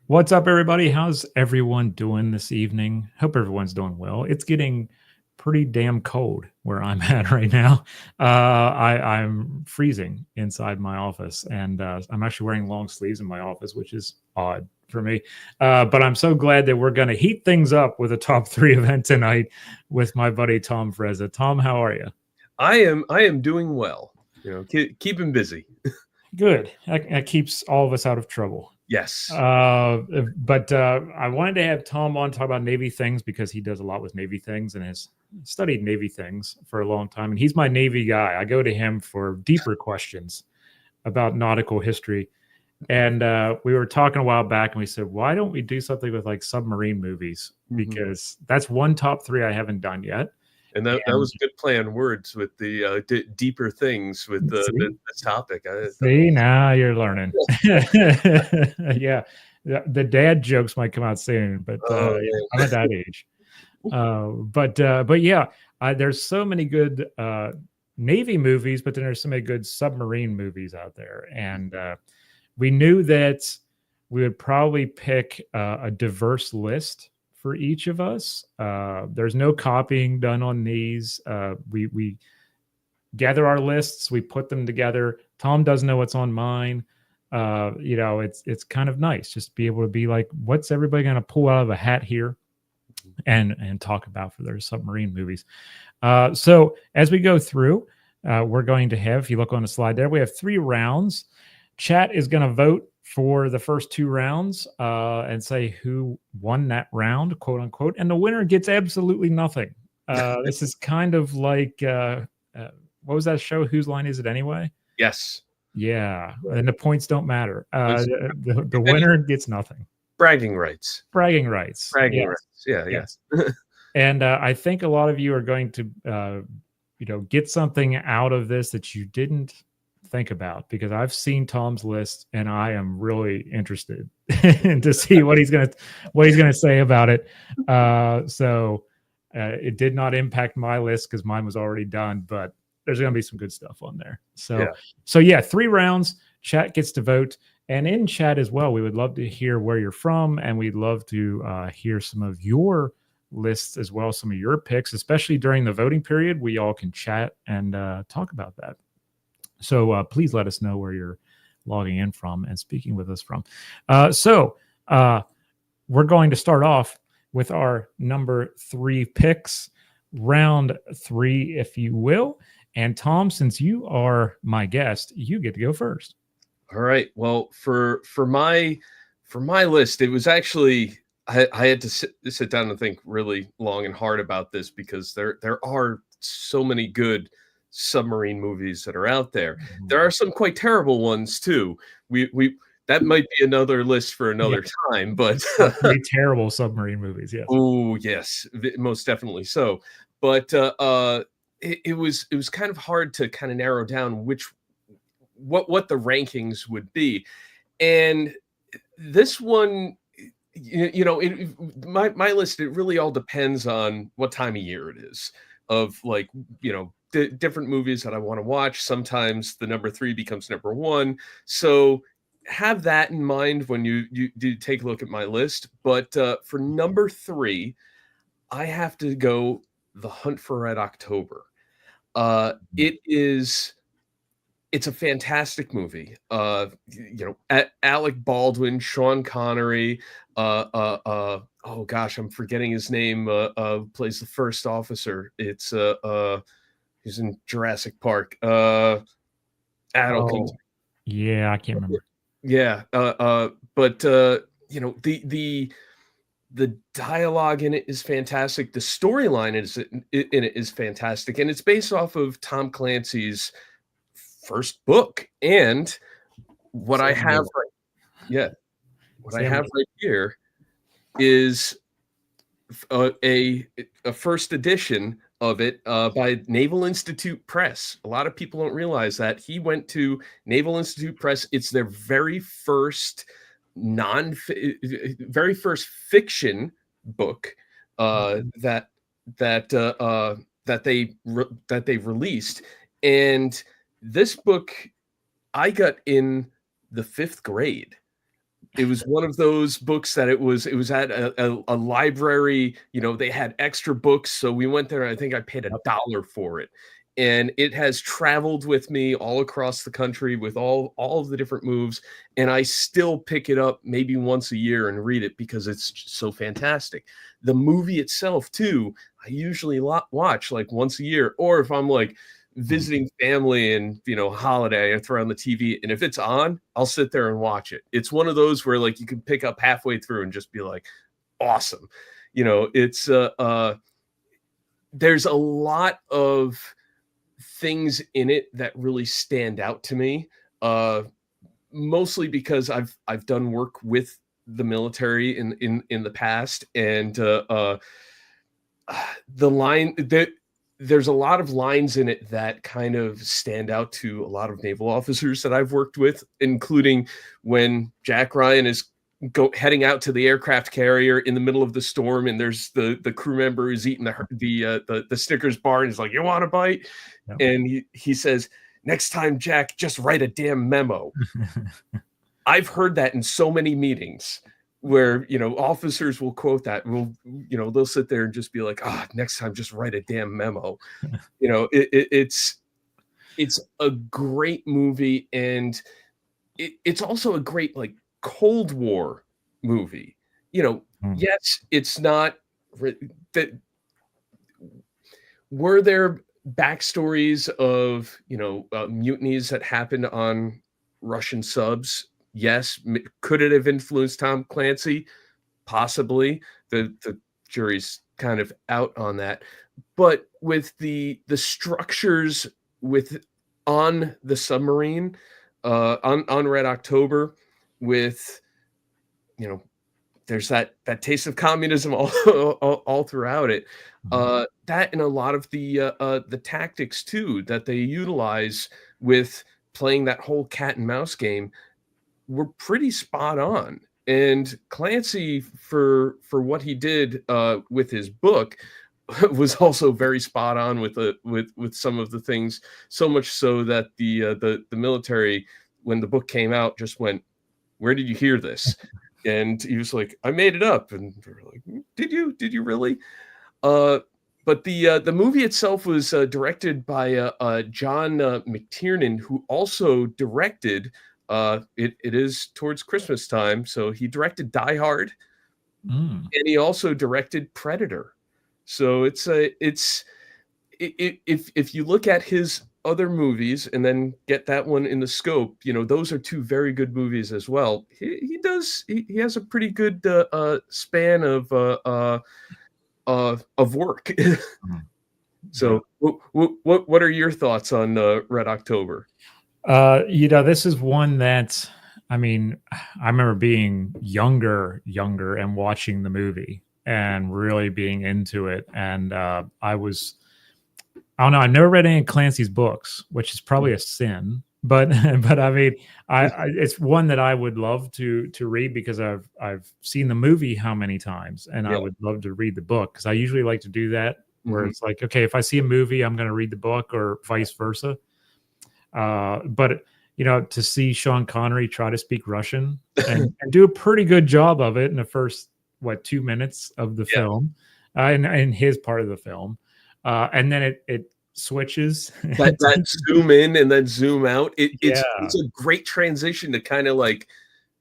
What's up, everybody? How's everyone doing this evening? Hope everyone's doing well. It's getting pretty damn cold where I'm at right now. I'm freezing inside my office, and I'm actually wearing long sleeves in my office, which is odd for me. But I'm so glad that we're going to heat things up with a top three event tonight with my buddy Tom Frezza. Tom, how are you? I am doing well. Keep him busy. Good. That keeps all of us out of trouble. Yes. But I wanted to have Tom on to talk about Navy things because he does a lot with Navy things and has studied Navy things for a long time. And he's my Navy guy. I go to him for deeper questions about nautical history. And we were talking a while back and we said, why don't we do something with like submarine movies? Because that's one top three I haven't done yet. And that was a good play on words with the deeper things with this topic. See, now you're learning. Yeah. The dad jokes might come out soon, but I'm at that age. But yeah, there's so many good Navy movies, but then there's so many good submarine movies out there. And we knew that we would probably pick a diverse list for each of us. There's no copying done on these. We gather our lists, we put them together. Tom doesn't know what's on mine. It's kind of nice just to be able to be like, what's everybody going to pull out of a hat here and talk about for their submarine movies. So as we go through, we're going to have, if you look on the slide there, we have 3 rounds. Chat is going to vote for the first 2 rounds and say who won that round, quote unquote, and the winner gets absolutely nothing. This is kind of like what was that show? Whose Line Is It Anyway? Yes. Yeah, and the points don't matter. The winner gets nothing. Bragging rights. Bragging rights. Bragging rights. Yeah. Yes. And I think a lot of you are going to, get something out of this that you didn't think about, because I've seen Tom's list and I am really interested to see what he's gonna say about it. So it did not impact my list because mine was already done, but there's going to be some good stuff on there. So yeah, 3 rounds. Chat gets to vote, and in chat as well, we would love to hear where you're from, and we'd love to hear some of your lists as well, some of your picks, especially during the voting period. We all can chat and talk about that. So please let us know where you're logging in from and speaking with us from. So we're going to start off with our number 3 picks, round 3, if you will. And Tom, since you are my guest, you get to go first. All right. Well, for my list, it was actually I had to sit down and think really long and hard about this, because there are so many good submarine movies that are out there. There are some quite terrible ones too. That might be another list for another time, but pretty terrible submarine movies. Yes. Oh yes, most definitely so. But it was kind of hard to kind of narrow down what the rankings would be. And this one, my list, it really all depends on what time of year it is, of like, different movies that I want to watch. Sometimes the number 3 becomes number 1. So have that in mind when you do take a look at my list. But for number 3, I have to go The Hunt for Red October. It's a fantastic movie. Alec Baldwin, Sean Connery, oh gosh, I'm forgetting his name, plays the first officer. It's he's in Jurassic Park. Adelkin. Yeah, I can't remember. Yeah, but the dialogue in it is fantastic. The storyline in it is fantastic, and it's based off of Tom Clancy's first book. And what I have right here is a first edition of it by Naval Institute Press. A lot of people don't realize that he went to Naval Institute Press. It's their very first fiction book that they released. And this book I got in the 5th grade. It was one of those books that it was at a library, you know, they had extra books, so we went there, and I think I paid Yep. $1 for it, and it has traveled with me all across the country with all of the different moves, and I still pick it up maybe once a year and read it because it's just so fantastic. The movie itself too, I usually watch, like, once a year, or if I'm, like, Mhm. visiting family and, you know, holiday, I throw on the TV, and if it's on, I'll sit there and watch it. It's one of those where, like, you can pick up halfway through and just be like, awesome. You know, it's there's a lot of things in it that really stand out to me. Mostly because I've done work with the military in the past, and the line that there's a lot of lines in it that kind of stand out to a lot of naval officers that I've worked with, including when Jack Ryan is heading out to the aircraft carrier in the middle of the storm, and there's the crew member who's eating the Snickers bar, and he's like, "You want a bite?" Yep. And he says, "Next time, Jack, just write a damn memo." I've heard that in so many meetings where, you know, officers will quote that, and you know, they'll sit there and just be like, "Ah, next time, just write a damn memo." You know, it's a great movie, and it's also a great, like, Cold War movie. You know, Mm. yes, it's not that were there backstories of, you know, mutinies that happened on Russian subs? Yes. Could it have influenced Tom Clancy? Possibly. The jury's kind of out on that. But with the structures with on the submarine, on Red October, with, you know, there's that taste of communism all throughout it. Mhm. That and a lot of the tactics too that they utilize with playing that whole cat and mouse game were pretty spot on. And Clancy, for what he did with his book, was also very spot on with with some of the things. So much so that the military, when the book came out, just went, "Where did you hear this?" And he was like, "I made it up." And they were like, "Did you? Did you really?" Uh, but the movie itself was directed by John McTiernan, who also directed. It is towards Christmas time, so he directed Die Hard, Mm. and he also directed Predator. So if you look at his other movies and then get that one in the scope, you know, those are two very good movies as well. He has a pretty good span of work. Mhm. Yeah. So what are your thoughts on Red October? You know, this is one that, I mean, I remember being younger, and watching the movie and really being into it. And I don't know, I never read any of Clancy's books, which is probably a sin. But but I mean, it's one that I would love to read because I've seen the movie how many times, and I Yeah. would love to read the book because I usually like to do that. Where Mhm. it's like, okay, if I see a movie, I'm going to read the book, or vice versa. But you know, to see Sean Connery try to speak Russian and do a pretty good job of it in the first 2 minutes of the Yeah. film, in his part of the film, and then it switches. That zoom in and then zoom out, Yeah, it's a great transition to kinda, like,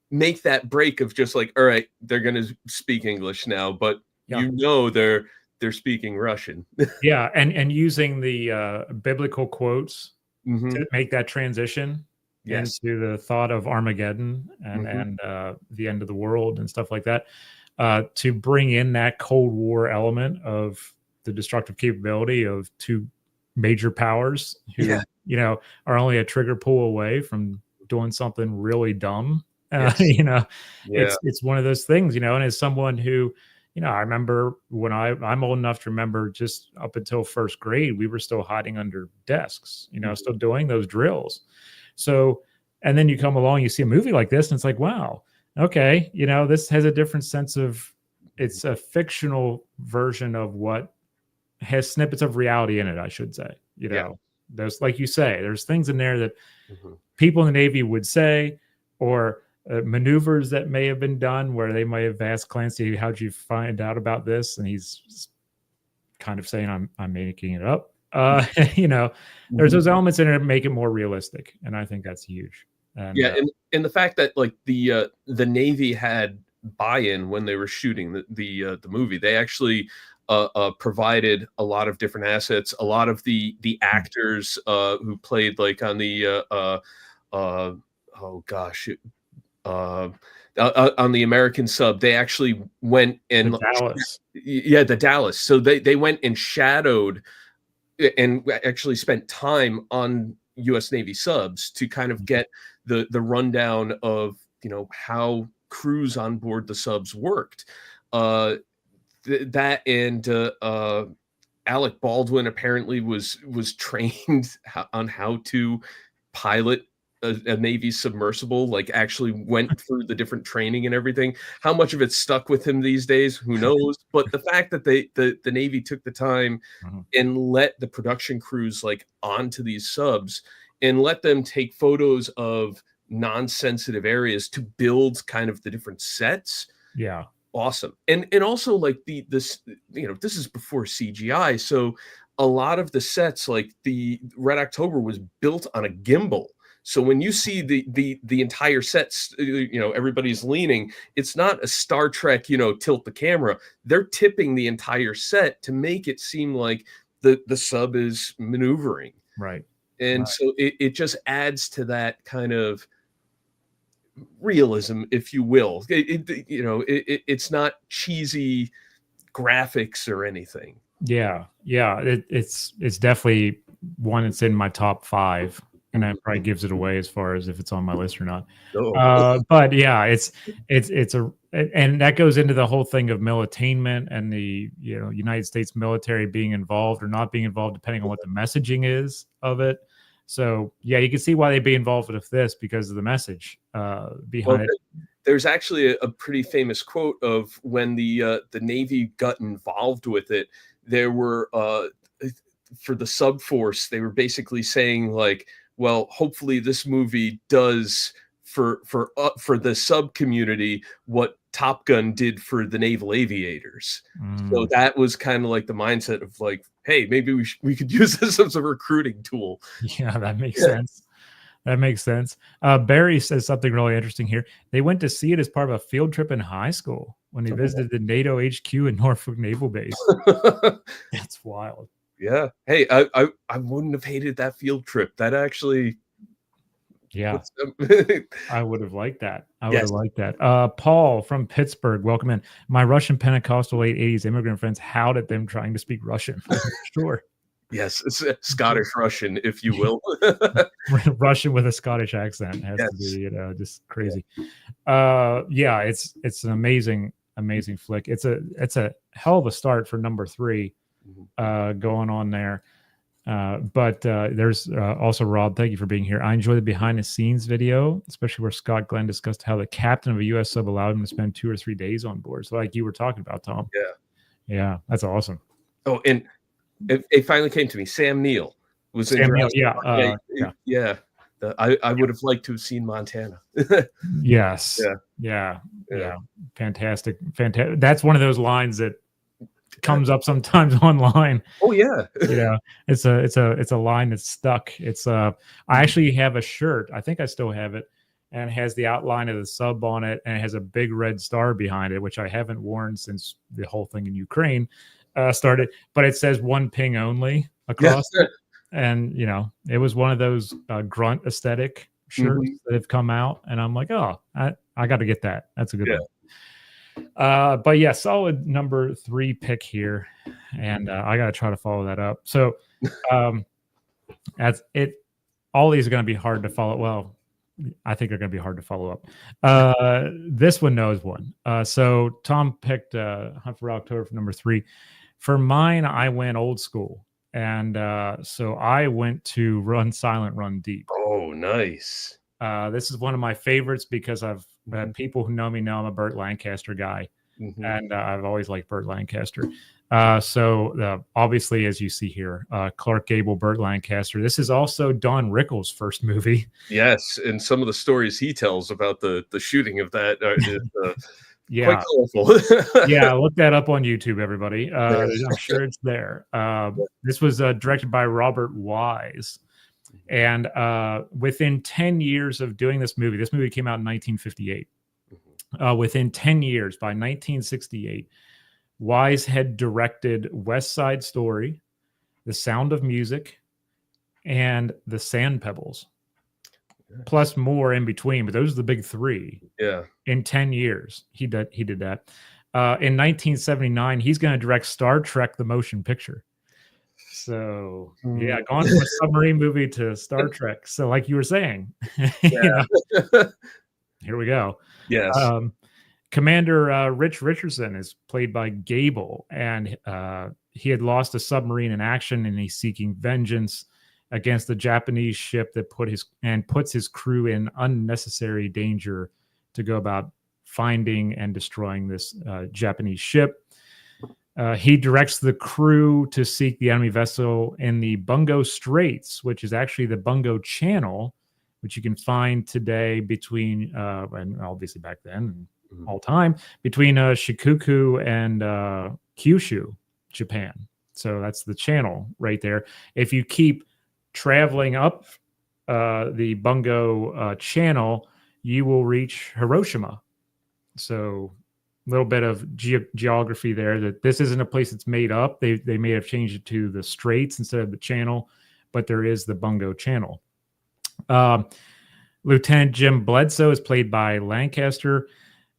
make that break of just like, "All right, they're gonna speak English now," but yeah, you know they're speaking Russian. yeah, and using the biblical quotes to Mhm. make that transition Yes. into the thought of Armageddon Mhm. and the end of the world and stuff like that, to bring in that Cold War element of the destructive capability of two major powers Yeah. who, you know, are only a trigger pull away from doing something really dumb. Yes. You know, Yeah. it's one of those things, you know. And as someone who, you know, I remember when I'm old enough to remember just up until first grade, we were still hiding under desks, you know, Mhm. still doing those drills. So, and then you come along, you see a movie like this, and it's like, wow, okay, you know, this has a different sense of, it's a fictional version of what has snippets of reality in it, I should say. You Yeah. know, there's, like you say, there's things in there that Mhm. people in the Navy would say, or maneuvers that may have been done where they may have asked Clancy, "How'd you find out about this?" And he's kind of saying, "I'm making it up." You know, there's those elements in it that make it more realistic, and I think that's huge. And Yeah, and the fact that like the Navy had buy-in when they were shooting the movie. They actually provided a lot of different assets. A lot of the actors who played like on the oh gosh, on the American sub, they actually went and the Dallas, yeah, the Dallas. So they went and shadowed and actually spent time on U.S. Navy subs to kind of get the rundown of how crews on board the subs worked. That and Alec Baldwin apparently was trained on how to pilot a Navy submersible, like actually went through the different training and everything. How much of it stuck with him these days, who knows? But the fact that the Navy took the time and let the production crews like onto these subs and let them take photos of non-sensitive areas to build kind of the different sets. yeah, Awesome. And also like this is before CGI, so a lot of the sets, like the Red October, was built on a gimbal. So when you see the entire sets, everybody's leaning, it's not a Star Trek, tilt the camera. They're tipping the entire set to make it seem like the sub is maneuvering. right. And so it just adds to that kind of realism, if you will. It's not cheesy graphics or anything. Yeah, it's definitely one that's in my top 5, and that probably gives it away as far as if it's on my list or not. But yeah, it's and that goes into the whole thing of militainment and the United States military being involved or not being involved, depending on what the messaging is of it. So yeah, you can see why they'd be involved with this because of the message behind it. There's actually a pretty famous quote of when the Navy got involved with it. There were for the sub force, they were basically saying like, well, hopefully this movie does for the sub community what Top Gun did for the naval aviators. So that was kind of like the mindset of like, hey, maybe we could use this as a recruiting tool. Yeah, that makes sense. That makes sense. Barry says something really interesting here. They went to see it as part of a field trip in high school when they visited the NATO HQ in Norfolk Naval Base. That's wild. Yeah. Hey, I wouldn't have hated that field trip. That actually. Yeah. I would have liked that. I would have liked that. Paul from Pittsburgh, welcome in. My Russian Pentecostal late 80s immigrant friends howled at them trying to speak Russian. Sure. Yes, it's Scottish Russian, if you will. Russian with a Scottish accent has to be, just crazy. Yeah, it's an amazing flick. It's a hell of a start for number 3 going on there. But there's also Rob. Thank you for being here. I enjoy the behind the scenes video, especially where Scott Glenn discussed how the captain of a U.S. sub allowed him to spend 2 or 3 days on board. So like you were talking about, Tom. Yeah, that's awesome. Oh, and it finally came to me. Sam Neill was in Jurassic Park. Yeah. I would have liked to have seen Montana. Yes. Yeah. Fantastic. That's one of those lines that comes up sometimes online. Oh yeah. It's a line that's stuck. It's I actually have a shirt. I think I still have it, and it has the outline of the sub on it, and it has a big red star behind it, which I haven't worn since the whole thing in Ukraine started. But it says one ping only across it. And it was one of those grunt aesthetic shirts that have come out, and I'm like, oh, I got to get that. That's a good one. But yeah, solid number 3 pick here, and I got to try to follow that up. So, as it, all these are going to be hard to follow. Well, I think they're going to be hard to follow up. This one knows one. So Tom picked Hunt for Red October for number 3. For mine, I went old school, and so I went to Run Silent, Run Deep. Oh, nice. This is one of my favorites because I've people who know me know I'm a Burt Lancaster guy. and I've always liked Burt Lancaster. So obviously, as you see here, Clark Gable, Burt Lancaster. This is also Don Rickles' first movie. Yes, and some of the stories he tells about the shooting of that is quite Yeah, colorful. yeah. Look that up on YouTube, everybody. I'm sure it's there. This was directed by Robert Wise, and within 10 years of doing this movie came out in 1958. Within 10 years, by 1968, Wise had directed West Side Story, The Sound of Music, and The Sand Pebbles, plus more in between. But those are the big three. Yeah. In 10 years, he did that. In 1979, he's going to direct Star Trek: The Motion Picture. So yeah, gone from a submarine movie to Star Trek. So like you were saying, Yeah. Here we go. Yes. Commander Rich Richardson is played by Gable, and he had lost a submarine in action, and he's seeking vengeance against the Japanese ship that puts his crew in unnecessary danger to go about finding and destroying this Japanese ship. He directs the crew to seek the enemy vessel in the Bungo Straits, which is actually the Bungo Channel, which you can find today between, and obviously back then, all time, between Shikoku and Kyushu, Japan. So that's the channel right there. If you keep traveling up the Bungo Channel, you will reach Hiroshima. So a little bit of geography there, that this isn't a place that's made up. They may have changed it to the Straits instead of the channel, but there is the Bungo Channel. Lieutenant Jim Bledsoe is played by Lancaster,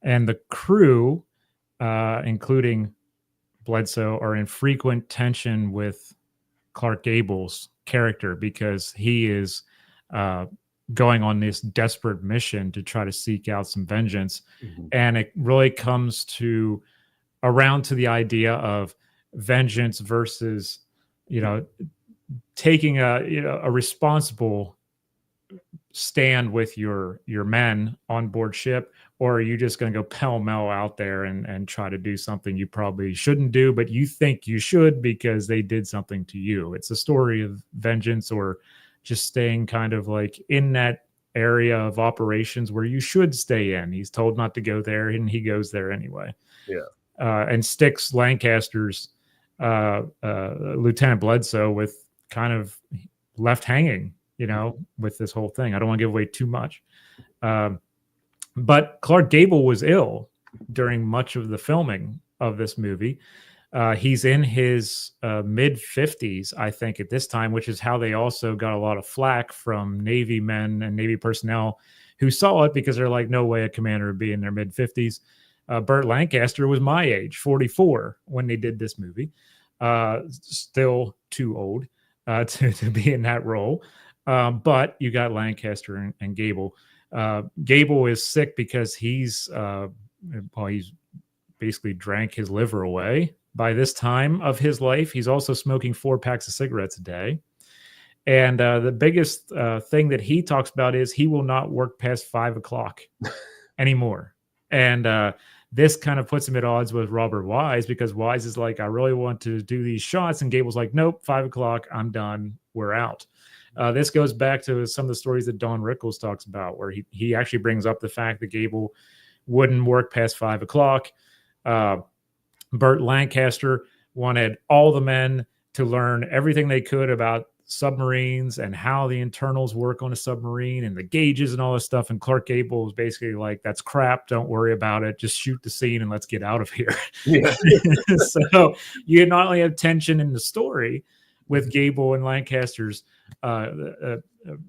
and the crew, including Bledsoe, are in frequent tension with Clark Gable's character because he is going on this desperate mission to try to seek out some vengeance. And it really comes around to the idea of vengeance versus, taking a responsible stand with your men on board ship, or are you just going to go pell-mell out there and try to do something you probably shouldn't do, but you think you should because they did something to you? It's a story of vengeance, or just staying kind of like in that area of operations where you should stay in. He's told not to go there, and he goes there anyway. Yeah. And sticks Lancaster's Lieutenant Bledsoe with kind of left hanging, with this whole thing. I don't want to give away too much. But Clark Gable was ill during much of the filming of this movie. He's in his mid-50s, I think, at this time, which is how they also got a lot of flack from Navy men and Navy personnel who saw it, because they're like, no way a commander would be in their mid-50s. Burt Lancaster was my age, 44, when they did this movie. Still too old to be in that role. But you got Lancaster and Gable. Gable is sick because he's basically drank his liver away by this time of his life. He's also smoking 4 packs of cigarettes a day. And the biggest thing that he talks about is he will not work past 5 o'clock anymore. And this kind of puts him at odds with Robert Wise, because Wise is like, I really want to do these shots. And Gable's like, nope, 5 o'clock, I'm done. We're out. This goes back to some of the stories that Don Rickles talks about, where he actually brings up the fact that Gable wouldn't work past 5 o'clock. Burt Lancaster wanted all the men to learn everything they could about submarines and how the internals work on a submarine and the gauges and all this stuff. And Clark Gable was basically like, that's crap. Don't worry about it. Just shoot the scene and let's get out of here. Yeah. So you not only have tension in the story with Gable and Lancaster's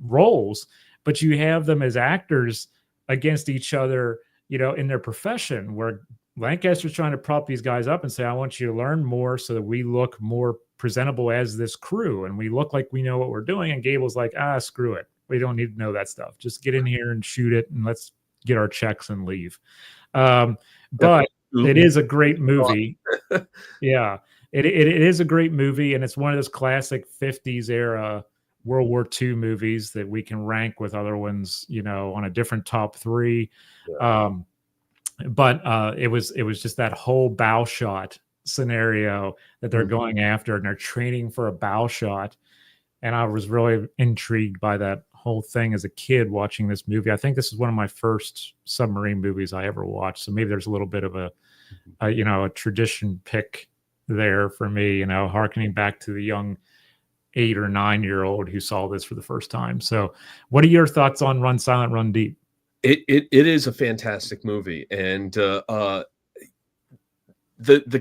roles, but you have them as actors against each other, in their profession, where Lancaster's trying to prop these guys up and say, I want you to learn more so that we look more presentable as this crew and we look like we know what we're doing. And Gable's like, screw it. We don't need to know that stuff. Just get in here and shoot it and let's get our checks and leave. But it is a great movie. Yeah, it is a great movie. And it's one of those classic 50s era World War II movies that we can rank with other ones, on a different top 3. Yeah. but it was just that whole bow shot scenario that they're going after, and they're training for a bow shot. And I was really intrigued by that whole thing as a kid watching this movie. I think this is one of my first submarine movies I ever watched, so maybe there's a little bit of a tradition pick there for me, harkening back to the young 8 or 9-year-old who saw this for the first time. So what are your thoughts on Run Silent, Run Deep? It is a fantastic movie, and the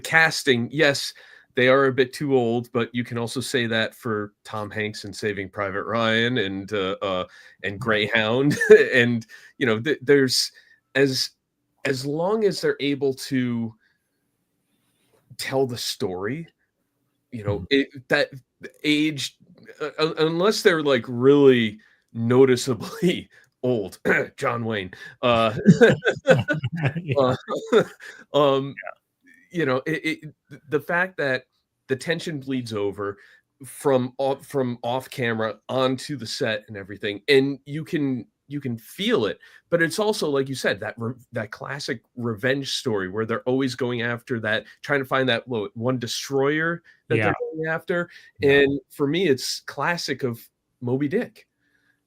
casting, yes, they are a bit too old, but you can also say that for Tom Hanks in Saving Private Ryan and Greyhound, and there's as long as they're able to tell the story, that age, unless they're like really noticeably old, John Wayne, Yeah. the fact that the tension bleeds over from off camera onto the set and everything, and you can feel it, but it's also, like you said, that classic revenge story where they're always going after that, trying to find that one destroyer that Yeah. they're going after. Yeah. And for me, it's classic of Moby Dick.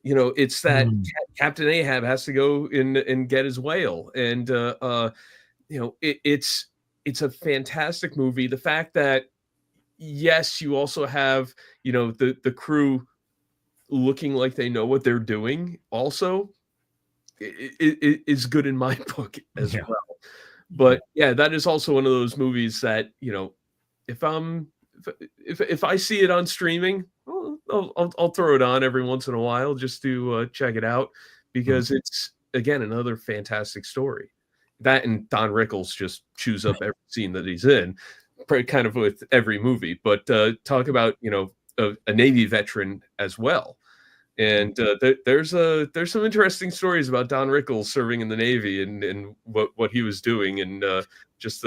It's that Captain Ahab has to go and get his whale, and it's a fantastic movie. The fact that, yes, you also have the crew looking like they know what they're doing also is good in my book as well. But yeah, that is also one of those movies that if I see it on streaming, I'll throw it on every once in a while just to check it out, because it's, again, another fantastic story. That and Don Rickles just chews up every scene that he's in, kind of with every movie. But talk about a Navy veteran as well. And there's some interesting stories about Don Rickles serving in the Navy and what he was doing, and just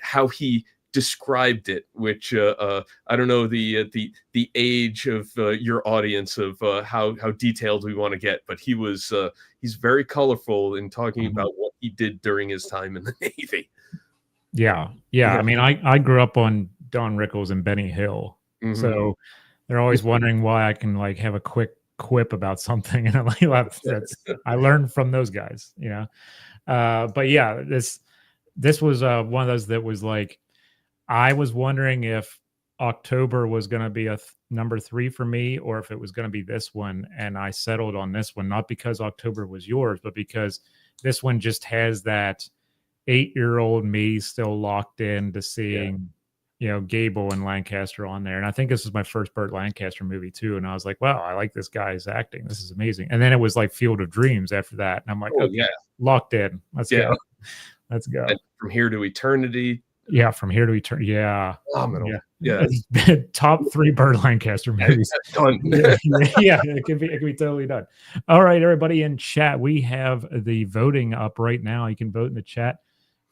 how he described it, which I don't know the age of your audience of how detailed we want to get, but he's very colorful in talking about what he did during his time in the Navy. Yeah. I mean, I grew up on Don Rickles and Benny Hill, so they're always wondering why I can like have a quick quip about something, and I'm like, well, that's I learned from those guys, but yeah, this was one of those that was like, I was wondering if October was going to be a number 3 for me, or if it was going to be this one, and I settled on this one, not because October was yours, but because this one just has that 8-year-old me still locked in to seeing Gable and Lancaster on there. And I think this is my first Burt Lancaster movie too. And I was like, wow, I like this guy's acting. This is amazing. And then it was like Field of Dreams after that. And I'm like, oh yeah, locked in. Let's go. Let's go. And From Here to Eternity. Yeah, From Here to Eternity. Yeah. Phenomenal. Yeah. Top 3 Burt Lancaster movies. Done. Yeah, it can be totally done. All right, everybody in chat, we have the voting up right now. You can vote in the chat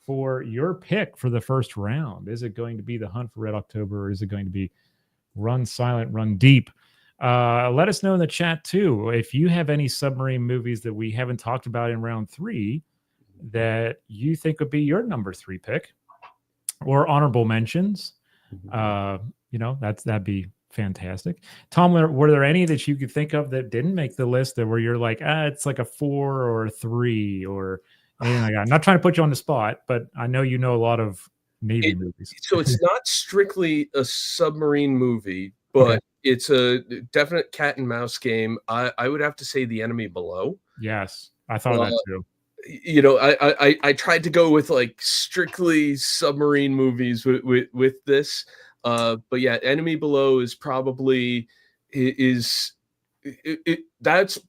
for your pick for the first round. Is it going to be The Hunt for Red October, or is it going to be Run Silent, Run Deep? Let us know in the chat too if you have any submarine movies that we haven't talked about in round 3 that you think would be your number 3 pick, or honorable mentions. That'd be fantastic. Tom, were there any that you could think of that didn't make the list, that where you're like, it's like a 4 or a 3 or anything like that? I'm not trying to put you on the spot, but I know you know a lot of Navy movies. So it's not strictly a submarine movie, but it's a definite cat and mouse game. I would have to say The Enemy Below. Yes, I thought that too. I tried to go with like strictly submarine movies with this, but yeah, Enemy Below is probably that's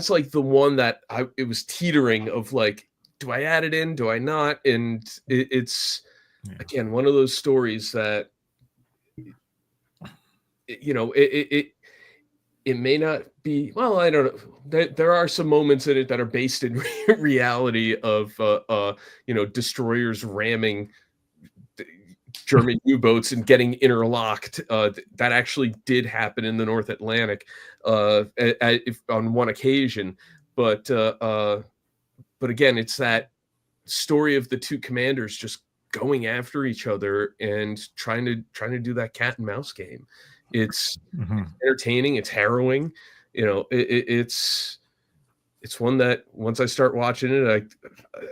like the one that it was teetering of like, do I add it in? Do I not? And it's again one of those stories that it may not be, well, I don't know. There are some moments in it that are based in reality of destroyers ramming German U-boats and getting interlocked. That actually did happen in the North Atlantic on one occasion. But again, it's that story of the two commanders just going after each other and trying to do that cat and mouse game. It's entertaining. It's harrowing. You know, it's one that once I start watching it,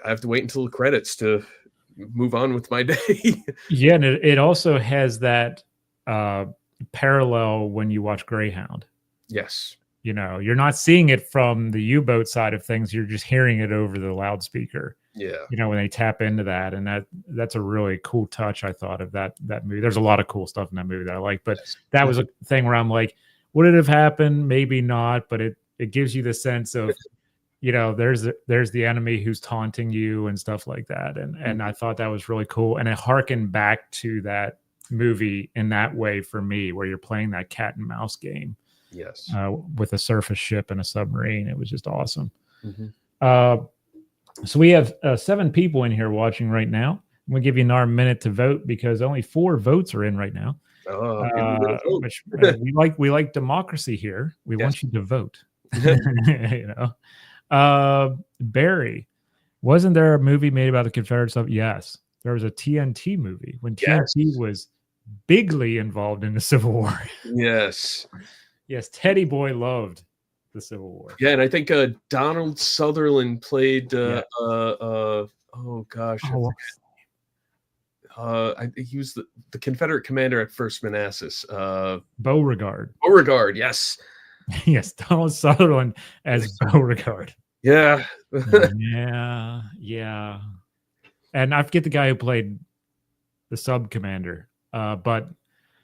I have to wait until the credits to move on with my day. Yeah, and it also has that parallel when you watch Greyhound. Yes. You know, you're not seeing it from the U-boat side of things. You're just hearing it over the loudspeaker. Yeah. You know, when they tap into that, and that's a really cool touch, I thought, of that movie. There's a lot of cool stuff in that movie that I like, but that was a thing where I'm like, would it have happened? Maybe not, but it gives you the sense of, you know, there's the enemy who's taunting you and stuff like that. And I thought that was really cool. And it harkened back to that movie in that way for me, where you're playing that cat and mouse game. Yes. With a surface ship and a submarine. It was just awesome. So we have 7 people in here watching right now. I'm going to give you another minute to vote because only 4 votes are in right now. Which we like democracy here. We want you to vote. You know, Barry, wasn't there a movie made about the Confederate stuff? Yes, there was a TNT movie when TNT was bigly involved in the Civil War. Yes. Yes, Teddy Boy loved the Civil War. Yeah, and I think Donald Sutherland played he was the Confederate commander at First Manassas. Beauregard. Beauregard, yes. Yes, Donald Sutherland as Beauregard. Yeah. Yeah. And I forget the guy who played the sub commander. But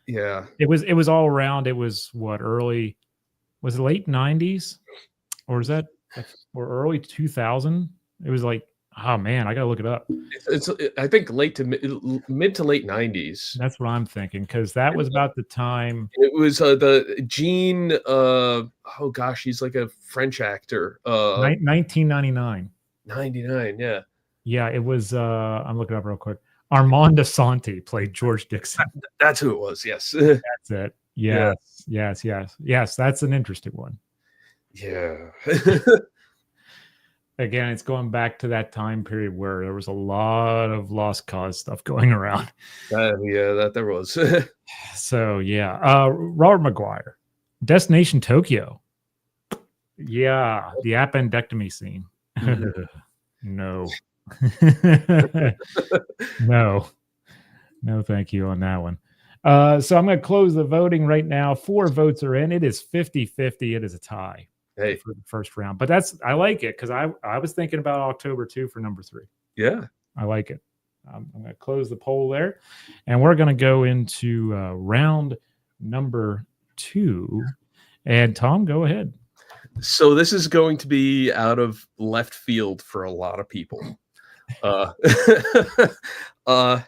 yeah, it was all around. It was was it late 90s or is that or early 2000? It was like, oh man, I gotta look it up. It's I think mid to late 90s. That's what I'm thinking, because that was about the time. It was the Gene. Oh gosh, he's like a French actor. 1999. 99. Yeah. Yeah, it was. I'm looking up real quick. Armand Asante played George Dixon. That's who it was. Yes. That's it. Yes. That's an interesting one. Yeah. Again, it's going back to that time period where there was a lot of lost cause stuff going around. That there was. So yeah, Robert McGuire, Destination Tokyo. Yeah, the appendectomy scene. No. No, thank you on that one. So I'm going to close the voting right now. 4 votes are in. It is 50-50. It is a tie for the first round. But I like it because I was thinking about October 2 for number 3. Yeah. I like it. I'm going to close the poll there. And we're going to go into round number 2. And Tom, go ahead. So this is going to be out of left field for a lot of people. My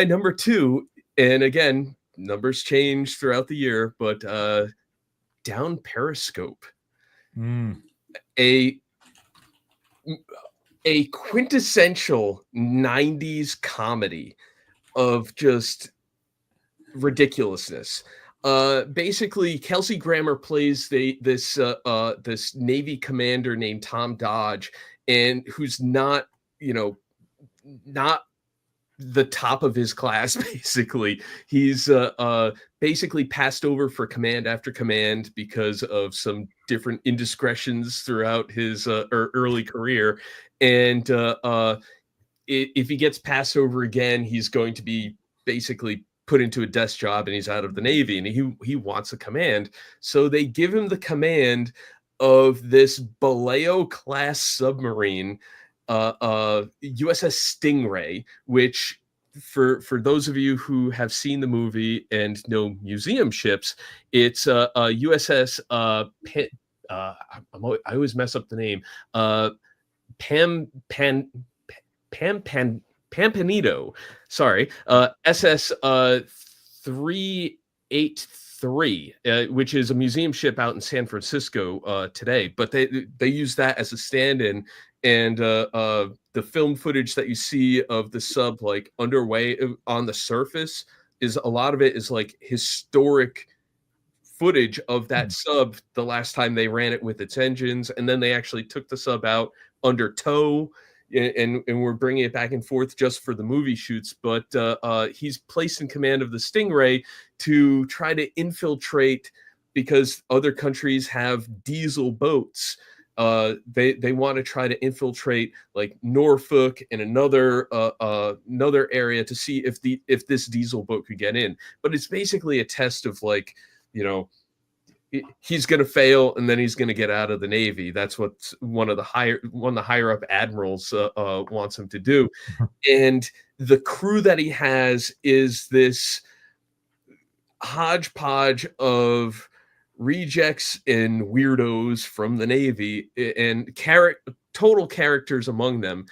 number 2, and again, numbers change throughout the year, but Down Periscope, a quintessential 90s comedy of just ridiculousness. Basically, Kelsey Grammer plays this Navy commander named Tom Dodge, and who's not the top of his class. Basically, he's basically passed over for command after command because of some different indiscretions throughout his early career, and if he gets passed over again, he's going to be basically put into a desk job and he's out of the Navy, and he wants a command. So they give him the command of this Baleo class submarine, USS Stingray, which for those of you who have seen the movie and know museum ships, it's USS I always mess up the name. Pampanito, sorry, SS 383, which is a museum ship out in San Francisco today. But they use that as a stand-in, and the film footage that you see of the sub like underway on the surface is a lot of it is like historic footage of that sub the last time they ran it with its engines, and then they actually took the sub out under tow. and we're bringing it back and forth just for the movie shoots. But he's placed in command of the Stingray to try to infiltrate, because other countries have diesel boats. They want to try to infiltrate like Norfolk and another area to see if this diesel boat could get in. But it's basically a test of like, you know, he's going to fail and then he's going to get out of the Navy. That's what one of the higher up admirals wants him to do. And the crew that he has is this hodgepodge of rejects and weirdos from the Navy, and total characters among them.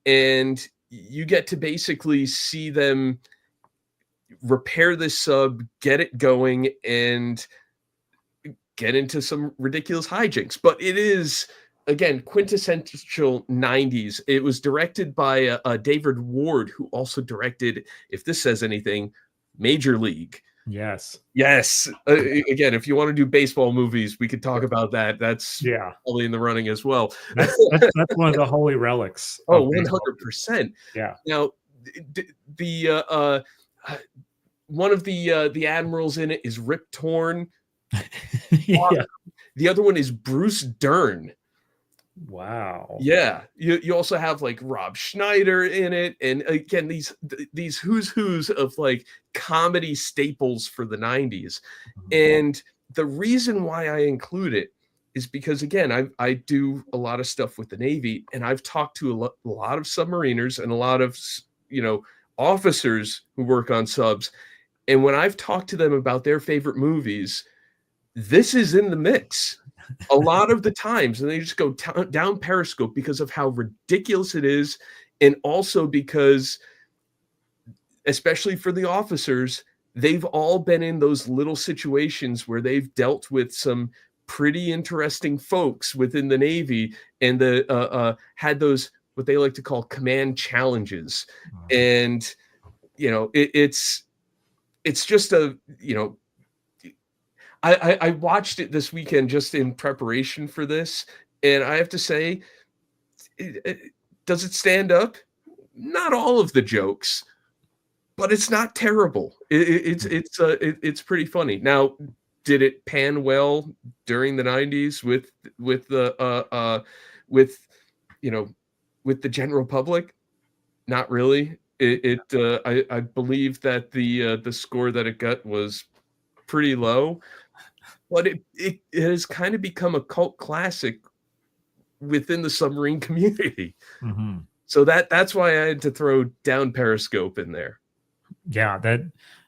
And you get to basically see them repair this sub, get it going, and get into some ridiculous hijinks. But it is, again, quintessential 90s. It was directed by David Ward, who also directed, if this says anything, Major League. Yes. Again, if you want to do baseball movies, we could talk about that. That's probably in the running as well. That's one of the holy relics. Oh, 100%. Yeah. Now, the one of the admirals in it is Rip Torn. Yeah. The other one is Bruce Dern. Wow. Yeah. You also have like Rob Schneider in it, and again these who's of like comedy staples for the 90s. And the reason why I include it is because, again, I do a lot of stuff with the Navy, and I've talked to a lot of submariners and a lot of, you know, officers who work on subs, and when I've talked to them about their favorite movies, this is in the mix a lot of the times, and they just go down Periscope because of how ridiculous it is, and also because, especially for the officers, they've all been in those little situations where they've dealt with some pretty interesting folks within the Navy, and had those what they like to call command challenges. And you know, it's just a, you know, I watched it this weekend just in preparation for this, and I have to say, does it stand up? Not all of the jokes, but it's not terrible. It's pretty funny. Now, did it pan well during the 90s with you know, with the general public? Not really. I believe that the score that it got was pretty low, but it has kind of become a cult classic within the submarine community. So that's why I had to throw down Periscope in there. Yeah,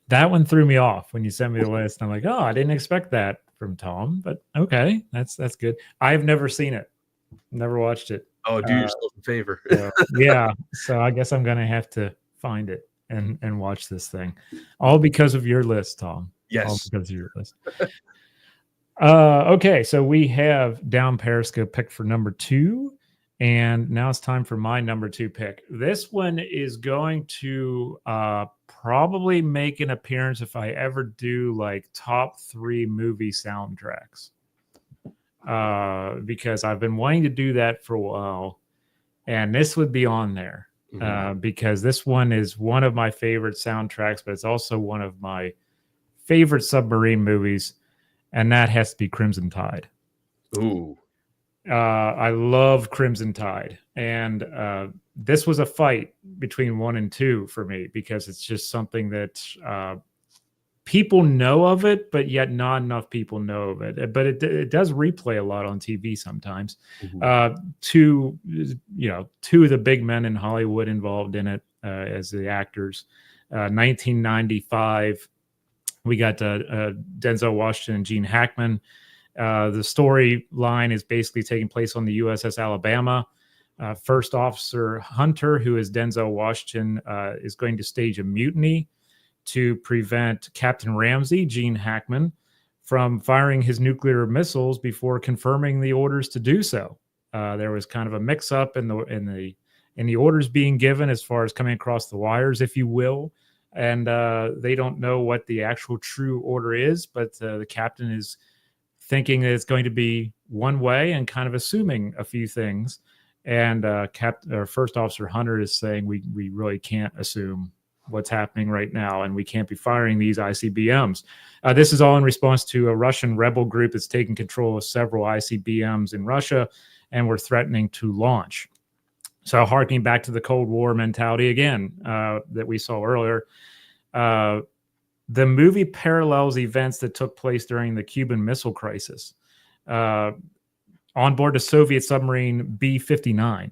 that one threw me off when you sent me the list. I'm like, oh, I didn't expect that from Tom, but okay, that's good. I've never seen it, never watched it. Oh, do yourself a favor. Yeah, so I guess I'm gonna have to find it and watch this thing, all because of your list, Tom. Yes, all because of your list. Okay, so we have down Periscope picked for number 2, and now it's time for my number 2 pick. This one is going to probably make an appearance if I ever do like top 3 movie soundtracks, because I've been wanting to do that for a while, and this would be on there. Because this one is one of my favorite soundtracks, but it's also one of my favorite submarine movies, and that has to be Crimson Tide. Ooh. I love Crimson Tide, and this was a fight between 1 and 2 for me, because it's just something that people know of it, but yet not enough people know of it. But it does replay a lot on TV sometimes. Two of the big men in Hollywood involved in it as the actors. 1995, we got Denzel Washington and Gene Hackman. The storyline is basically taking place on the USS Alabama. First Officer Hunter, who is Denzel Washington, is going to stage a mutiny to prevent Captain Ramsey, Gene Hackman, from firing his nuclear missiles before confirming the orders to do so. There was kind of a mix-up in the orders being given as far as coming across the wires, if you will, and they don't know what the actual true order is, but the captain is thinking that it's going to be one way and kind of assuming a few things. And First Officer Hunter is saying we really can't assume what's happening right now, and we can't be firing these ICBMs. This is all in response to a Russian rebel group that's taken control of several ICBMs in Russia, and we're threatening to launch. So harkening back to the Cold War mentality again that we saw earlier, the movie parallels events that took place during the Cuban Missile Crisis. On board the Soviet submarine B-59,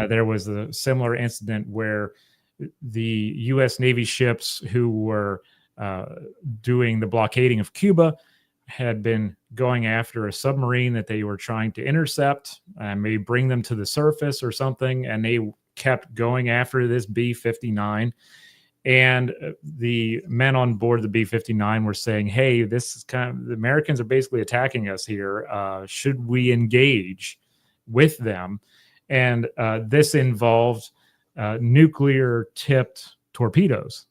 there was a similar incident where the U.S. Navy ships who were doing the blockading of Cuba had been going after a submarine that they were trying to intercept and maybe bring them to the surface or something, and they kept going after this B-59. And the men on board the B-59 were saying, hey, this is the Americans are basically attacking us here. Should we engage with them? And this involved nuclear-tipped torpedoes.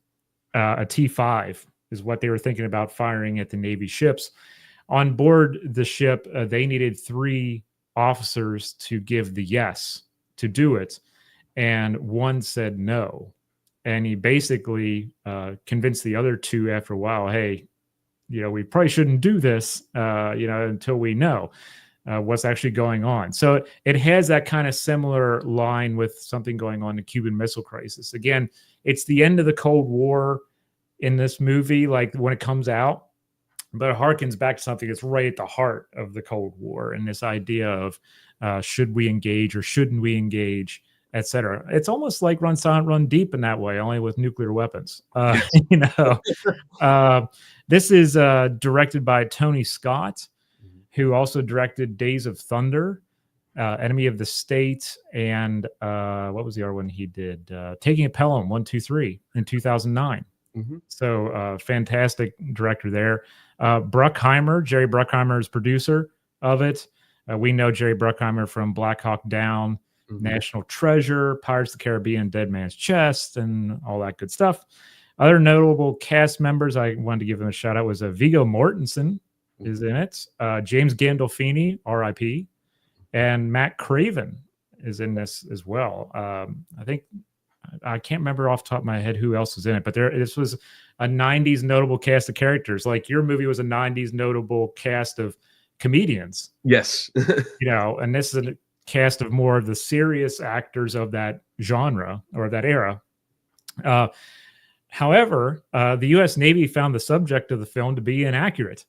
A T-5 is what they were thinking about firing at the Navy ships. On board the ship, they needed 3 officers to give the yes to do it. And one said no. And he basically convinced the other 2 after a while, hey, we probably shouldn't do this, until we know what's actually going on. So it has that kind of similar line with something going on in the Cuban Missile Crisis. Again, it's the end of the Cold War in this movie, like when it comes out, but it harkens back to something that's right at the heart of the Cold War and this idea of should we engage or shouldn't we engage, etc. It's almost like Run Silent, Run Deep in that way, only with nuclear weapons. This is directed by Tony Scott, who also directed Days of Thunder, Enemy of the State, and what was the other one he did? Taking a Pelham 1, 2, 3 in 2009. So fantastic director there. Jerry Bruckheimer is producer of it. We know Jerry Bruckheimer from Black Hawk Down, National Treasure, Pirates of the Caribbean, Dead Man's Chest, and all that good stuff. Other notable cast members I wanted to give them a shout out was Viggo Mortensen is in it. James Gandolfini, R.I.P., and Matt Craven is in this as well. I think I can't remember off the top of my head who else was in it, but this was a 90s notable cast of characters. Like your movie was a 90s notable cast of comedians. Yes. And this is a cast of more of the serious actors of that genre or that era. However, the U.S. Navy found the subject of the film to be inaccurate,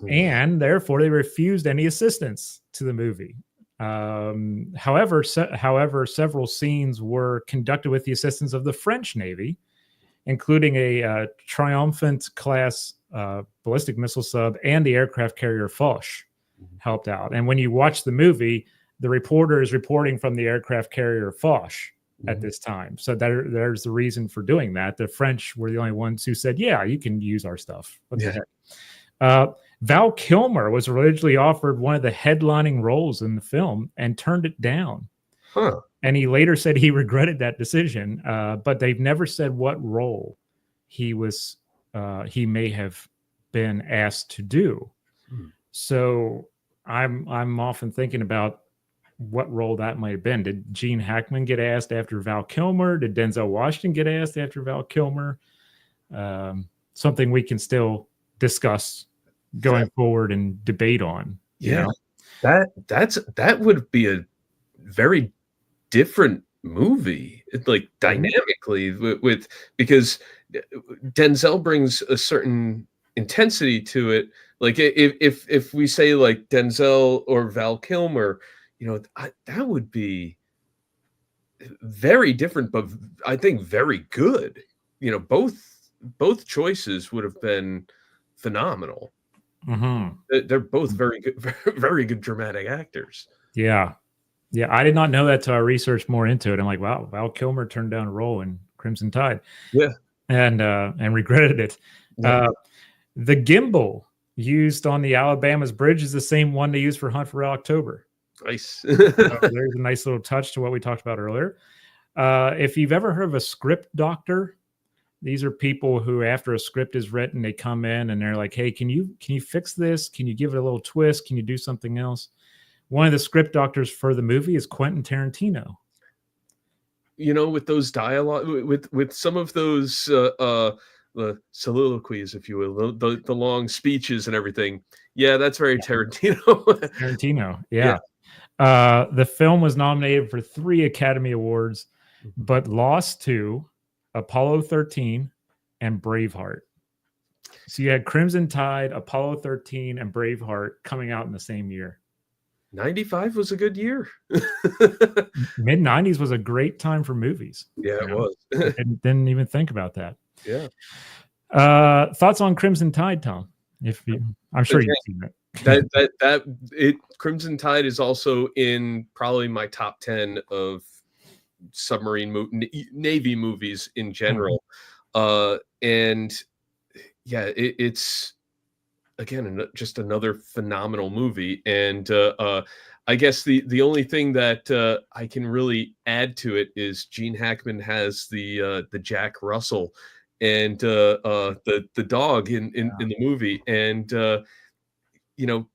and therefore they refused any assistance to the movie. However, several scenes were conducted with the assistance of the French Navy, including a Triomphant class ballistic missile sub and the aircraft carrier Foch helped out. And when you watch the movie, the reporter is reporting from the aircraft carrier Foch at this time. So there's the reason for doing that. The French were the only ones who said, yeah, you can use our stuff. What the heck? Val Kilmer was originally offered one of the headlining roles in the film and turned it down. And he later said he regretted that decision, but they've never said what role he may have been asked to do. So I'm often thinking about what role that might have been. Did Gene Hackman get asked after Val Kilmer? Did Denzel Washington get asked after Val Kilmer? Something we can still discuss going forward and debate on. That would be a very different movie, like dynamically with because Denzel brings a certain intensity to it. Like if we say like Denzel or Val Kilmer, that would be very different, but I think very good. Both choices would have been phenomenal. They're both very good, very good dramatic actors. Yeah. I did not know that till I researched more into it. I'm like, wow, Val Kilmer turned down a role in Crimson Tide. And regretted it. The gimbal used on the Alabama's bridge is the same one they used for Hunt for Red October. Nice. There's a nice little touch to what we talked about earlier. If you've ever heard of a script doctor, these are people who, after a script is written, they come in and they're like, hey, can you fix this? Can you give it a little twist? Can you do something else? One of the script doctors for the movie is Quentin Tarantino. You know, with those dialogue, with some of those the soliloquies, if you will, the long speeches and everything. Yeah, that's very Tarantino. Tarantino, Yeah. yeah. The film was nominated for 3 Academy Awards, but lost to Apollo 13 and Braveheart. So you had Crimson Tide, Apollo 13, and Braveheart coming out in the same year. 95 was a good year. Mid 90s was a great time for movies. Yeah, it was. didn't even think about that. Yeah. Thoughts on Crimson Tide, Tom? I'm sure you've seen it. Crimson Tide is also in probably my top 10 of submarine Navy movies in general. And yeah, it's again just another phenomenal movie. And I guess the only thing that I can really add to it is Gene Hackman has the Jack Russell and the dog in the movie. And you know,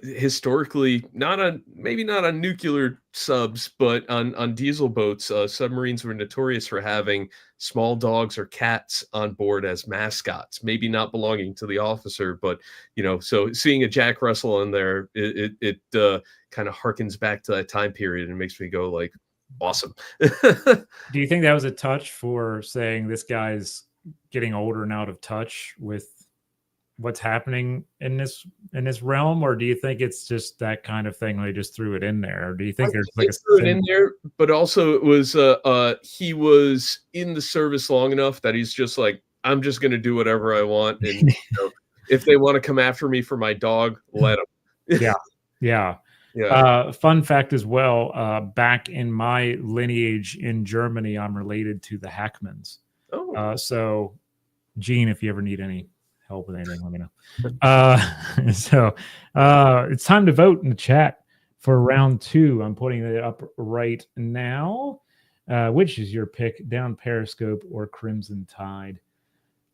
historically, maybe not on nuclear subs, but on diesel boats, submarines were notorious for having small dogs or cats on board as mascots, maybe not belonging to the officer, but so seeing a Jack Russell in there, it kind of harkens back to that time period and makes me go like, awesome. Do you think that was a touch for saying this guy's getting older and out of touch with what's happening in this realm, or do you think it's just that kind of thing? They just threw it in there, or do you think there's like threw it in there? But also, it was he was in the service long enough that he's just like, I'm just going to do whatever I want, and if they want to come after me for my dog, let them. Yeah. Fun fact as well. Back in my lineage in Germany, I'm related to the Hackmans. Oh, so Gene, if you ever need any help with anything, let me know. So it's time to vote in the chat for round 2. I'm putting it up right now. Which is your pick, down Periscope or Crimson Tide?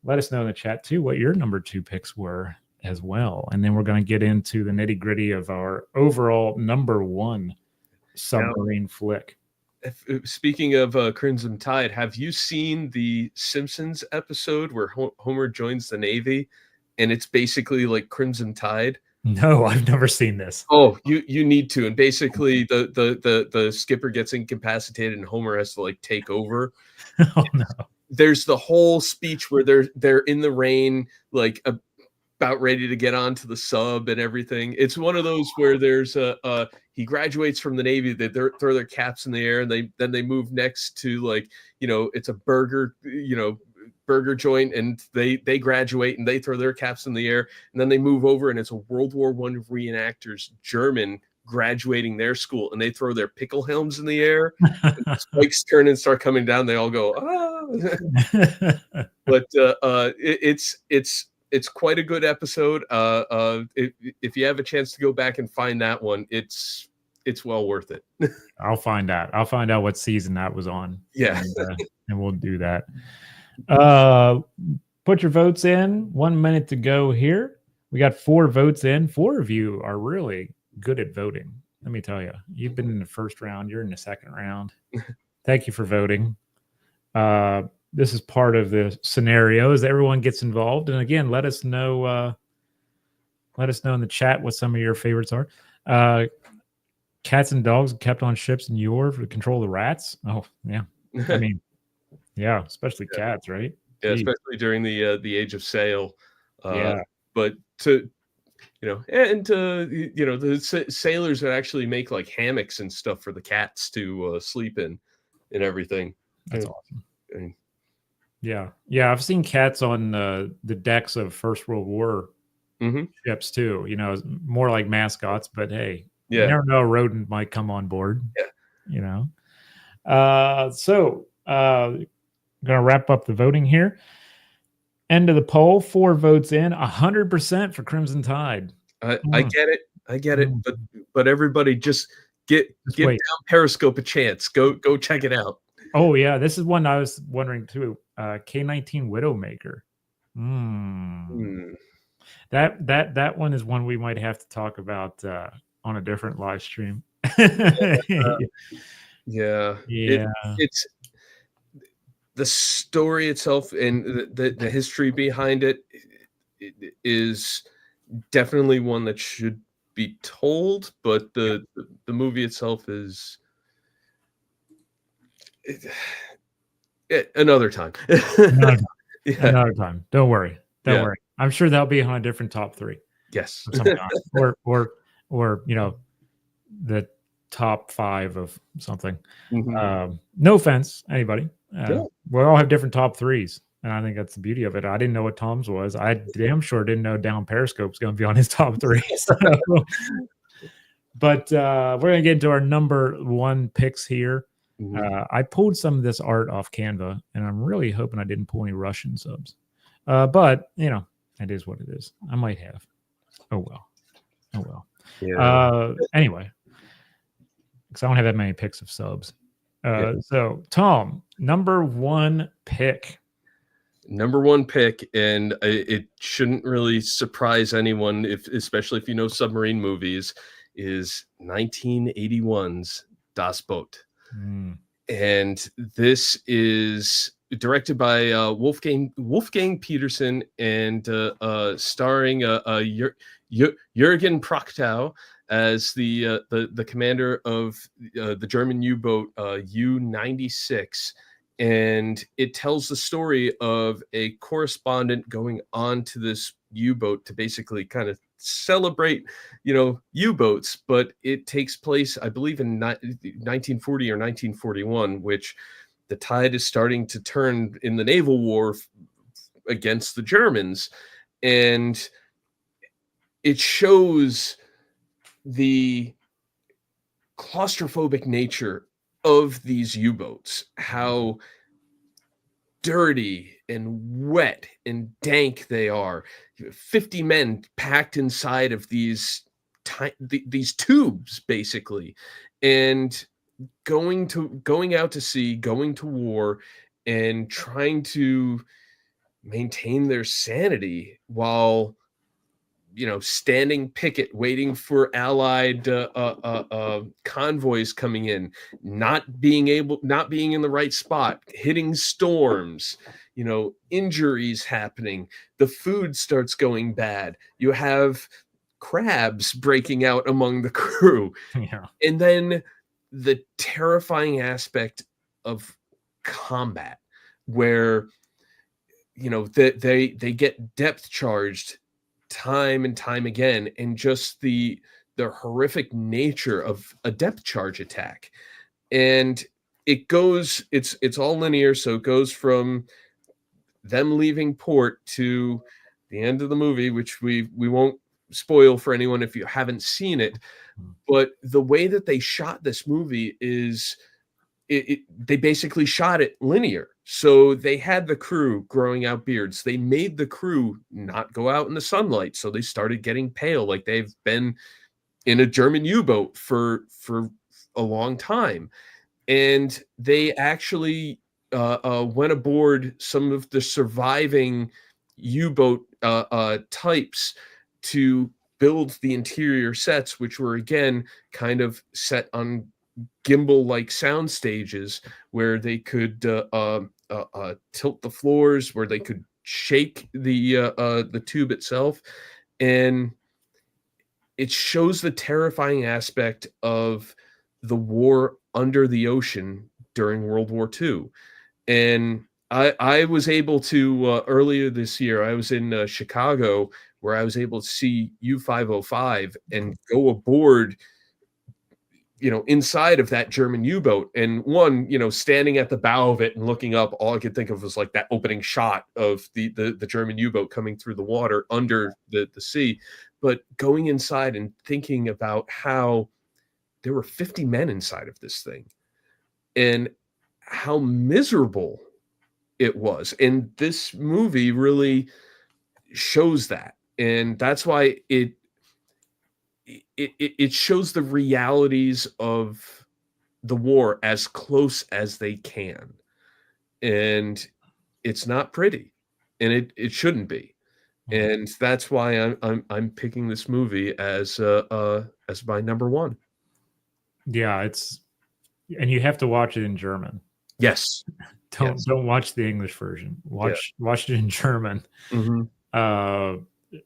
Let us know in the chat too what your number 2 picks were as well, and then we're going to get into the nitty gritty of our overall number 1 submarine flick. Speaking of Crimson Tide, have you seen the Simpsons episode where Homer joins the Navy, and it's basically like Crimson Tide? No, I've never seen this. Oh, you need to. And basically, the skipper gets incapacitated, and Homer has to like take over. Oh no! There's the whole speech where they're in the rain, like about ready to get onto the sub and everything. It's one of those where there's he graduates from the Navy, they throw their caps in the air, and then they move next to like, it's a burger joint, and they graduate and they throw their caps in the air, and then they move over and it's a World War I reenactors, German, graduating their school, and they throw their pickle helms in the air. Spikes turn and start coming down. They all go, ah. But it's quite a good episode. If you have a chance to go back and find that one, it's well worth it. I'll find out. I'll find out what season that was on. Yeah, and we'll do that. Put your votes in. 1 minute to go here. We got 4 votes in. 4 of you are really good at voting. Let me tell you, you've been in the first round. You're in the second round. Thank you for voting. This is part of the scenario as everyone gets involved. And again, let us know in the chat what some of your favorites are. Cats and dogs kept on ships in Yor to control the rats. Oh, yeah. I mean, yeah, especially cats, right? Yeah, especially during the age of sail. Yeah. But the sailors would actually make like hammocks and stuff for the cats to sleep in and everything. That's awesome. Yeah. I've seen cats on the decks of First World War ships too. More like mascots, but hey, you never know, a rodent might come on board. Yeah. So I'm gonna wrap up the voting here. End of the poll, 4 votes in, 100% for Crimson Tide. I get it. But everybody just give down Periscope a chance. Go check it out. Oh yeah, this is one I was wondering too. K-19 Widowmaker. That one is one we might have to talk about on a different live stream. Yeah. Yeah. It's the story itself and the history behind it is definitely one that should be told, but the movie itself is another time. Another time. Yeah. Another time. Don't worry. Don't Yeah. worry. I'm sure that'll be on a different top 3 Yes. of some kind, or you know, the top 5 of something. Mhm. No offense, anybody. Yeah. We all have different top 3s, and I think that's the beauty of it. I didn't know what Tom's was. I damn sure didn't know Down Periscope's going to be on his top 3. So. But we're going to get into our number 1 picks here. Mhm. I pulled some of this art off Canva, and I'm really hoping I didn't pull any Russian subs. But, you know, it is what it is. I might have. Oh, well. Oh, well. Yeah. Anyway, because I don't have that many picks of subs. Yeah. So, Tom, number 1 pick. Number 1 pick, and it shouldn't really surprise anyone, especially if you know submarine movies, is 1981's Das Boot. Mm. And this is directed by Wolfgang Peterson and starring Jürgen Prochnow as the commander of the German U-boat U-96. And it tells the story of a correspondent going on to this U-boat to basically kind of celebrate, U-boats, but it takes place, I believe, in 1940 or 1941, which the tide is starting to turn in the naval war against the Germans. And it shows the claustrophobic nature of these U-boats, how dirty and wet and dank they are. 50 men packed inside of these these tubes, basically, and going out to sea, going to war, and trying to maintain their sanity while standing picket, waiting for Allied convoys coming in, not being in the right spot, hitting storms, injuries happening. The food starts going bad. You have crabs breaking out among the crew, Yeah. and then the terrifying aspect of combat, where they get depth charged time and time again, and just the horrific nature of a depth charge attack. And it's all linear, so it goes from them leaving port to the end of the movie, which we won't spoil for anyone if you haven't seen it. But the way that they shot this movie is they basically shot it linear. So they had the crew growing out beards. They made the crew not go out in the sunlight, so they started getting pale, like they've been in a German U-boat for a long time. And they actually went aboard some of the surviving U-boat types to build the interior sets, which were again kind of set on gimbal-like sound stages where they could tilt the floors, where they could shake the tube itself, and it shows the terrifying aspect of the war under the ocean during World War II. And I was able to earlier this year, I was in Chicago, where I was able to see U-505 and go aboard inside of that German U-boat. And standing at the bow of it and looking up, all I could think of was like that opening shot of the German U-boat coming through the water under the sea. But going inside and thinking about how there were 50 men inside of this thing and how miserable it was. And this movie really shows that. And that's why it shows the realities of the war as close as they can. And it's not pretty, and it shouldn't be. And that's why I'm picking this movie as as my number one. Yeah, and you have to watch it in German. Yes. Don't watch the English version. Watch it in German. Mm-hmm.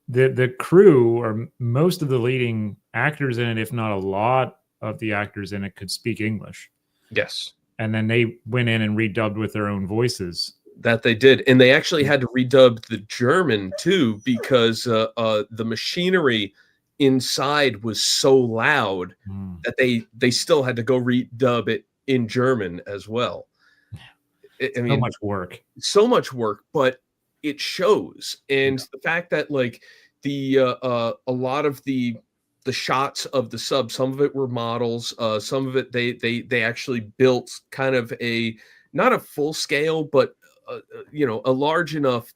The crew, or most of the leading actors in it, if not a lot of the actors in it, could speak English. Yes. And then they went in and redubbed with their own voices. That they did. And they actually had to redub the German too, because the machinery inside was so loud that they still had to go redub it in German as well. I mean, so much work, but it shows. And the fact that like the a lot of the shots of the sub, some of it were models, some of it they actually built kind of not a full scale, but you know, a large enough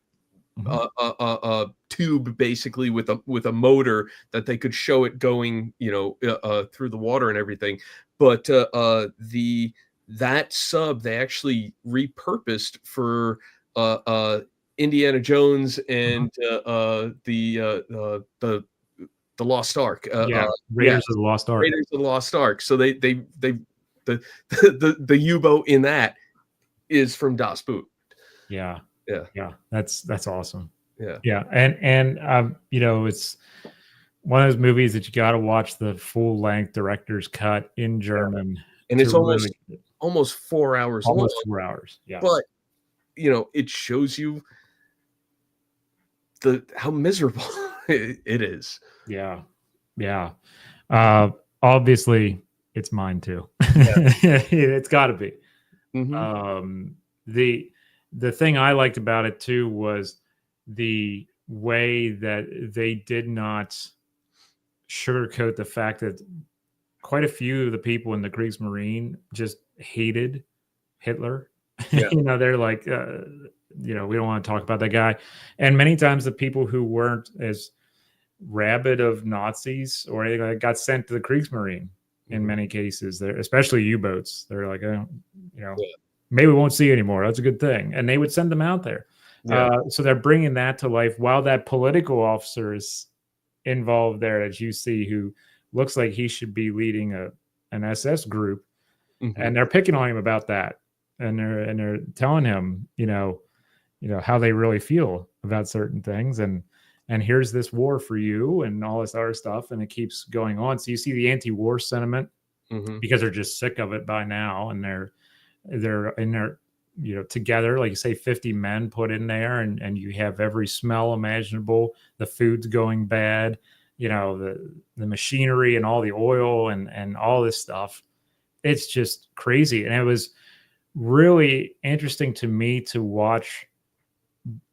tube basically with a motor that they could show it going, you know, through the water and everything. But that sub they actually repurposed for Indiana Jones and the Lost Ark. Raiders of the Lost Ark. Raiders of the Lost Ark. So the U-boat in that is from Das Boot. Yeah. That's awesome. Yeah. And you know, it's one of those movies that you got to watch the full length director's cut in German, and it's almost 4 hours. Almost 4 hours. Yeah. But you know, it shows you how miserable it is. Yeah. Obviously, it's mine too. It's got to be. Mm-hmm. The thing I liked about it too was the way that they did not sugarcoat the fact that quite a few of the people in the Kriegsmarine just hated Hitler. Yeah. You know, they're like, you know, we don't want to talk about that guy. And many times the people who weren't as rabid of Nazis or anything like got sent to the Kriegsmarine in many cases, especially U-boats. They're like, you know, maybe we won't see you anymore. That's a good thing. And they would send them out there. So they're bringing that to life while that political officer is involved there, as you see, who looks like he should be leading an SS group. And they're picking on him about that. And they're telling him, you know, how they really feel about certain things. And here's this war for you and all this other stuff. And it keeps going on. So you see the anti-war sentiment because they're just sick of it by now. And they're in there, you know, together, like you say, 50 men put in there, and you have every smell imaginable. The food's going bad, you know, the machinery and all the oil and all this stuff. It's just crazy. And it was really interesting to me to watch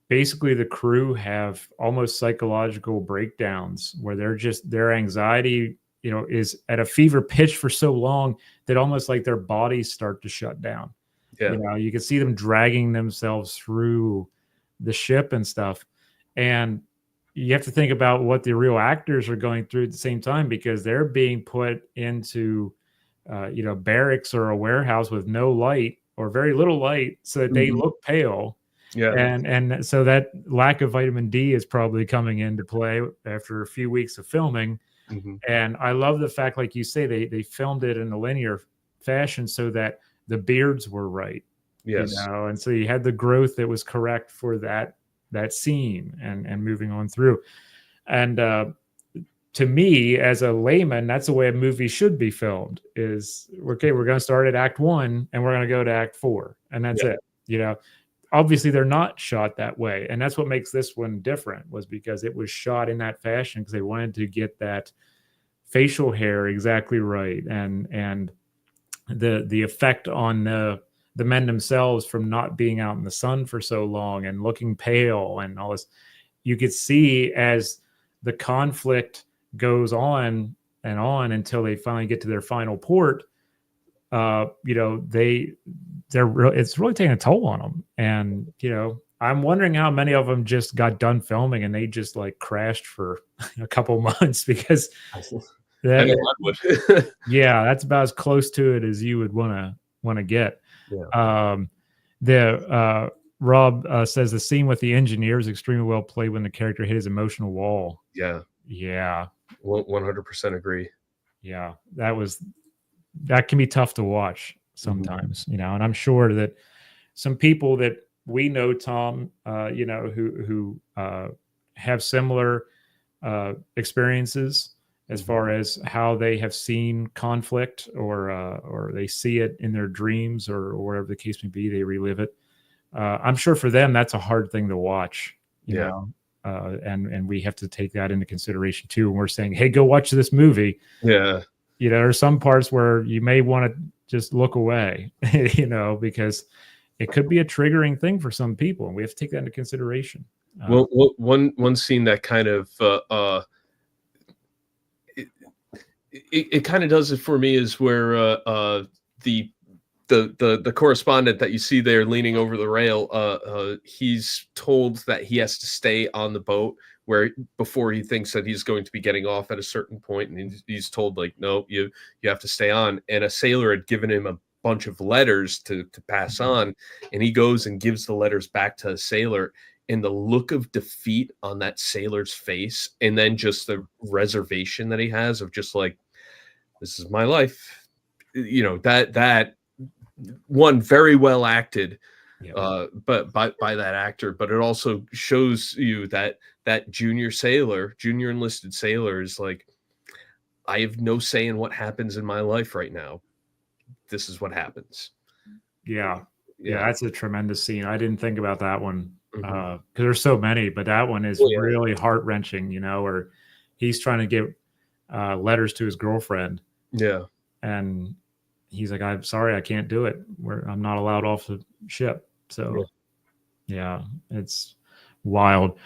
basically the crew have almost psychological breakdowns where their anxiety, you know, is at a fever pitch for so long that almost like their bodies start to shut down. You know, you can see them dragging themselves through the ship and stuff. And you have to think about what the real actors are going through at the same time, because they're being put into, you know, barracks or a warehouse with no light or very little light so that they look pale. And so that lack of vitamin D is probably coming into play after a few weeks of filming. And I love the fact, like you say, they filmed it in a linear fashion so that the beards were right. You know, and so you had the growth that was correct for that scene and moving on through. And to me, as a layman, that's the way a movie should be filmed. Is okay, we're going to start at Act 1 and we're going to go to Act 4, and that's it. You know, obviously they're not shot that way, and that's what makes this one different, was because it was shot in that fashion because they wanted to get that facial hair exactly right, and the effect on the men themselves from not being out in the sun for so long and looking pale and all this. You could see as the conflict goes on and on until they finally get to their final port. You know, it's really taking a toll on them. And, you know, I'm wondering how many of them just got done filming and they just like crashed for a couple months, because yeah, that's about as close to it as you would want to get. Rob says the scene with the engineer is extremely well played when the character hit his emotional wall. 100% agree. Yeah, that can be tough to watch sometimes, you know, and I'm sure that some people that we know, Tom, you know, who have similar experiences as far as how they have seen conflict, or they see it in their dreams, or whatever the case may be, they relive it. I'm sure for them that's a hard thing to watch, you know, and we have to take that into consideration too. When we're saying, hey, go watch this movie. Yeah. You know, there are some parts where you may want to just look away, you know, because it could be a triggering thing for some people, and we have to take that into consideration. Well, one scene that kind of it kind of does it for me is where the correspondent that you see there leaning over the rail, he's told that he has to stay on the boat where before he thinks that he's going to be getting off at a certain point, and he's told like, no, you have to stay on. And a sailor had given him a bunch of letters to pass on, and he goes and gives the letters back to a sailor, and the look of defeat on that sailor's face, and then just the reservation that he has of just like, this is my life, you know, that one very well acted, but by that actor, but it also shows you that junior enlisted sailor is like, I have no say in what happens in my life right now. This is what happens. Yeah, that's a tremendous scene. I didn't think about that one because there's so many, but that one is really heart wrenching. You know, where he's trying to give letters to his girlfriend. Yeah, and he's like, "I'm sorry, I can't do it. I'm not allowed off the ship." So, yeah, it's wild.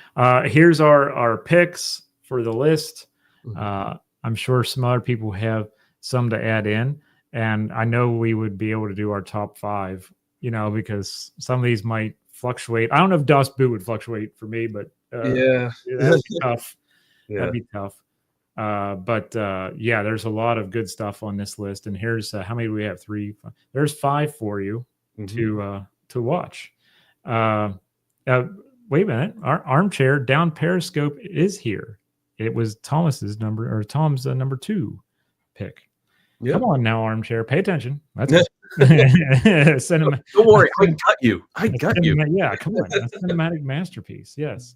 Here's our picks for the list. I'm sure some other people have some to add in. And I know we would be able to do our top 5, you know, because some of these might fluctuate. I don't know if Dust Boot would fluctuate for me, but that'd be tough. That'd be tough. But there's a lot of good stuff on this list. And here's how many do we have? 3. There's 5 for you to watch. Wait a minute. Our armchair down Periscope is here. It was Tom's number 2 pick. Yep. Come on now, armchair. Pay attention. That's Don't worry, I got you. Yeah, come on. A cinematic masterpiece. Yes.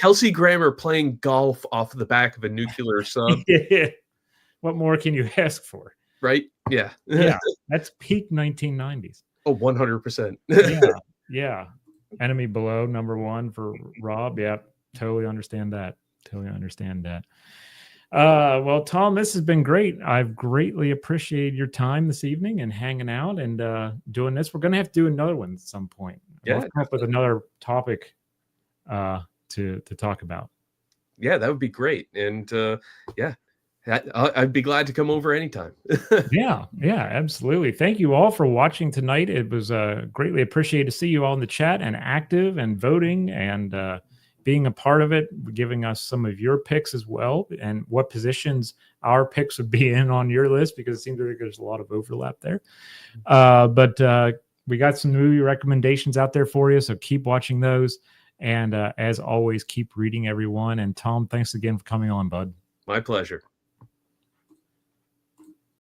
Kelsey Grammer playing golf off the back of a nuclear sub. What more can you ask for? Right? Yeah. That's peak 1990s. Oh, 100%. Yeah. Enemy Below, number 1 for Rob. Yeah, totally understand that. Well, Tom, this has been great. I've greatly appreciated your time this evening and hanging out and doing this. We're going to have to do another one at some point. We'll come up with another topic to talk about. Yeah, that would be great. And I'd be glad to come over anytime. Yeah, absolutely. Thank you all for watching tonight. It was greatly appreciated to see you all in the chat and active and voting and being a part of it, giving us some of your picks as well, and what positions our picks would be in on your list, because it seems like there's a lot of overlap there. But we got some movie recommendations out there for you, so keep watching those. And as always, keep reading, everyone. And Tom, thanks again for coming on, bud. My pleasure.